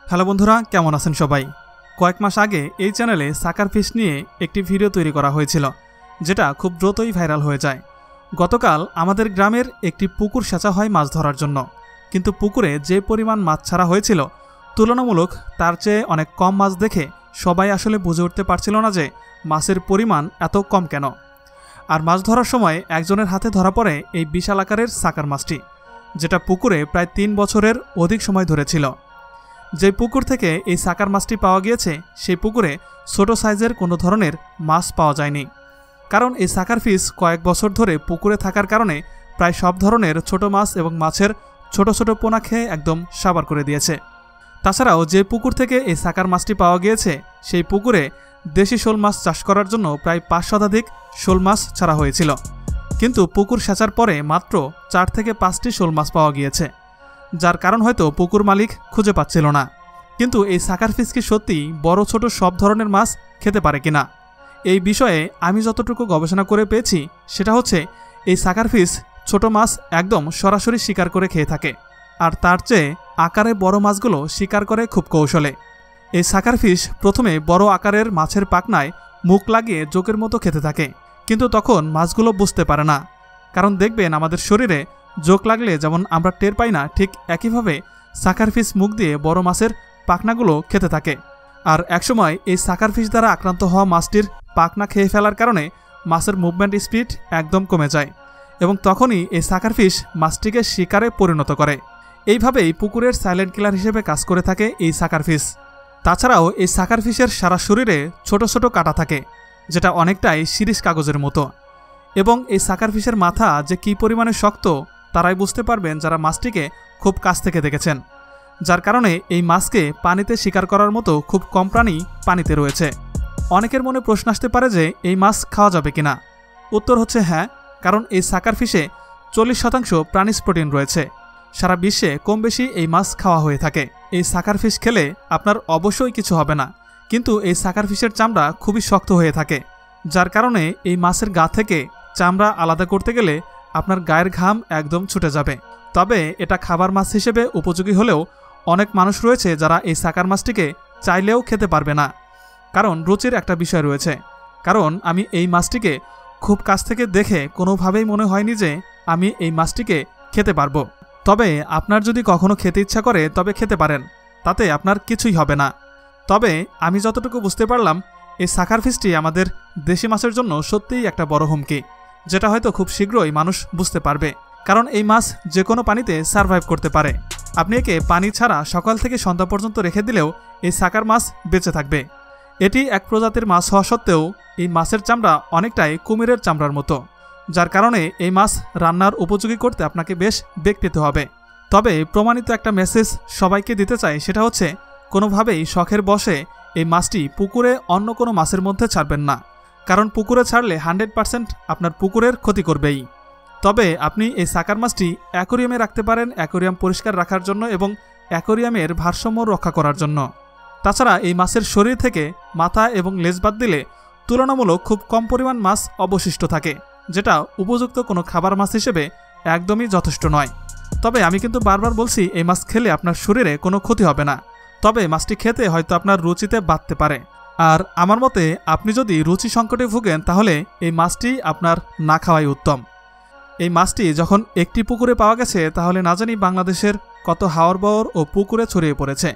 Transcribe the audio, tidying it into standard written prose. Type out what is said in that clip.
Hello বন্ধুরা, কেমন আছেন সবাই? কয়েক মাস আগে এই চ্যানেলে সাকার ফিশ নিয়ে একটি ভিডিও তৈরি করা হয়েছিল, যেটা খুব দ্রুতই ভাইরাল হয়ে যায়। গতকাল আমাদের গ্রামের একটি পুকুর সেচা হয় মাছ ধরার জন্য, কিন্তু পুকুরে যে পরিমাণ মাছ ছাড়া হয়েছিল তুলনামূলক তার চেয়ে অনেক কম মাছ দেখে সবাই আসলে বুঝে উঠতে পারছিল না যে মাছের পরিমাণ এত কম কেন। আর মাছ ধরার সময় একজনের হাতে ধরা পড়ে এই বিশাল আকারের সাকার মাছটি, যেটা পুকুরে প্রায় ৩ বছরের অধিক সময় ধরেছিল। যে পুকুর থেকে এই সাকার মাছটি পাওয়া গিয়েছে সেই পুকুরে ছোট সাইজের কোনো ধরনের মাছ পাওয়া যায়নি, কারণ এই সাকার ফিশ কয়েক বছর ধরে পুকুরে থাকার কারণে প্রায় সব ধরনের ছোট মাছ এবং মাছের ছোট ছোট পোনা খেয়ে একদম সাবার করে দিয়েছে। তাছাড়াও যে পুকুর থেকে এই সাকার মাছটি পাওয়া গিয়েছে সেই পুকুরে দেশি শোল মাছ চাষ করার জন্য প্রায় ৫ শতাধিক শোল মাছ ছাড়া হয়েছিল, কিন্তু পুকুর সেচার পরে মাত্র ৪ থেকে ৫টি শোল মাছ পাওয়া গিয়েছে, যার কারণ হয়তো পুকুর মালিক খুঁজে পাচ্ছিল না। কিন্তু এই সাকার ফিশ কি সত্যি বড় ছোট সব ধরনের মাছ খেতে পারে কিনা, এই বিষয়ে আমি যতটুকু গবেষণা করে পেয়েছি সেটা হচ্ছে এই সাকার ফিশ ছোট মাছ একদম সরাসরি শিকার করে খেয়ে থাকে, আর তার চেয়ে আকারে বড় মাছগুলো শিকার করে খুব কৌশলে। এই সাকার ফিশ প্রথমে বড় আকারের মাছের পাখনায় মুখ লাগিয়ে জোকের মতো খেতে থাকে, কিন্তু তখন মাছগুলো বুঝতে পারে না। কারণ দেখবেন আমাদের শরীরে জোক লাগলে যেমন আমরা টের পাই না, ঠিক একইভাবে সাকার ফিশ মুখ দিয়ে বড় মাছের পাখনাগুলো খেতে থাকে। আর একসময় এই সাকার ফিশ দ্বারা আক্রান্ত হওয়া মাছটির পাখনা খেয়ে ফেলার কারণে মাছের মুভমেন্ট স্পিড একদম কমে যায়, এবং তখনই এই সাকার ফিশ মাছটিকে শিকারে পরিণত করে। এইভাবেই পুকুরের সাইলেন্ট কিলার হিসেবে কাজ করে থাকে এই সাকার ফিশ। তাছাড়াও এই সাকার ফিশের সারা শরীরে ছোট ছোট কাঁটা থাকে, যেটা অনেকটাই শিরিষ কাগজের মতো, এবং এই সাকার ফিশের মাথা যে কী পরিমাণে শক্ত তারাই বুঝতে পারবেন যারা মাছটিকে খুব কাছ থেকে দেখেছেন। যার কারণে এই মাছকে পানিতে শিকার করার মতো খুব কম প্রাণী পানিতে রয়েছে। অনেকের মনে প্রশ্ন আসতে পারে যে এই মাছ খাওয়া যাবে কিনা। উত্তর হচ্ছে হ্যাঁ, কারণ এই সাকার ফিশে 40% প্রাণিজ প্রোটিন রয়েছে। সারা বিশ্বে কম বেশি এই মাছ খাওয়া হয়ে থাকে। এই সাকার ফিশ খেলে আপনার অবশ্যই কিছু হবে না, কিন্তু এই সাকার ফিশের চামড়া খুবই শক্ত হয়ে থাকে, যার কারণে এই মাছের গা থেকে চামড়া আলাদা করতে গেলে আপনার গায়ের ঘাম একদম ছুটে যাবে। তবে এটা খাবার মাছ হিসেবে উপযোগী হলেও অনেক মানুষ রয়েছে যারা এই সাকার মাছটিকে চাইলেও খেতে পারবে না, কারণ রুচির একটা বিষয় রয়েছে। কারণ আমি এই মাছটিকে খুব কাছ থেকে দেখে কোনোভাবেই মনে হয়নি যে আমি এই মাছটিকে খেতে পারবো। তবে আপনার যদি কখনো খেতে ইচ্ছা করে তবে খেতে পারেন, তাতে আপনার কিছুই হবে না। তবে আমি যতটুকু বুঝতে পারলাম এই সাকার ফিশটি আমাদের দেশি মাছের জন্য সত্যিই একটা বড় হুমকি, যেটা হয়তো খুব শীঘ্রই মানুষ বুঝতে পারবে। কারণ এই মাছ যে কোনো পানিতে সারভাইভ করতে পারে। আপনি একে পানি ছাড়া সকাল থেকে সন্ধ্যা পর্যন্ত রেখে দিলেও এই সাকার মাছ বেঁচে থাকবে। এটি এক প্রজাতির মাছ হওয়া সত্ত্বেও এই মাছের চামড়া অনেকটাই কুমিরের চামড়ার মতো, যার কারণে এই মাছ রান্নার উপযোগী করতে আপনাকে বেশ বেগ পেতে হবে। তবে প্রমাণিত একটা মেসেজ সবাইকে দিতে চাই, সেটা হচ্ছে কোনোভাবেই শখের বশে এই মাছটি পুকুরে অন্য কোনো মাছের মধ্যে ছাড়বেন না, কারণ পুকুরে ছাড়লে 100% আপনার পুকুরের ক্ষতি করবেই। তবে আপনি এই সাকার মাছটি অ্যাকোরিয়ামে রাখতে পারেন, অ্যাকোরিয়াম পরিষ্কার রাখার জন্য এবং অ্যাকোরিয়ামের ভারসাম্য রক্ষা করার জন্য। তাছাড়া এই মাছের শরীর থেকে মাথা এবং লেজ বাদ দিলে তুলনামূলক খুব কম পরিমাণ মাছ অবশিষ্ট থাকে, যেটা উপযুক্ত কোনো খাবার মাছ হিসেবে একদমই যথেষ্ট নয়। তবে আমি কিন্তু বারবার বলছি এই মাছ খেলে আপনার শরীরে কোনো ক্ষতি হবে না, তবে মাছটি খেতে হয়তো আপনার রুচিতে বাধতে পারে। আর আমার মতে আপনি যদি রুচি সংকটে ভুগেন তাহলে এই মাছটি আপনার না খাওয়াই উত্তম। এই মাছটি যখন একটি পুকুরে পাওয়া গেছে তাহলে না জানি বাংলাদেশের কত হাওর বাওর ও পুকুরে ছড়িয়ে পড়েছে।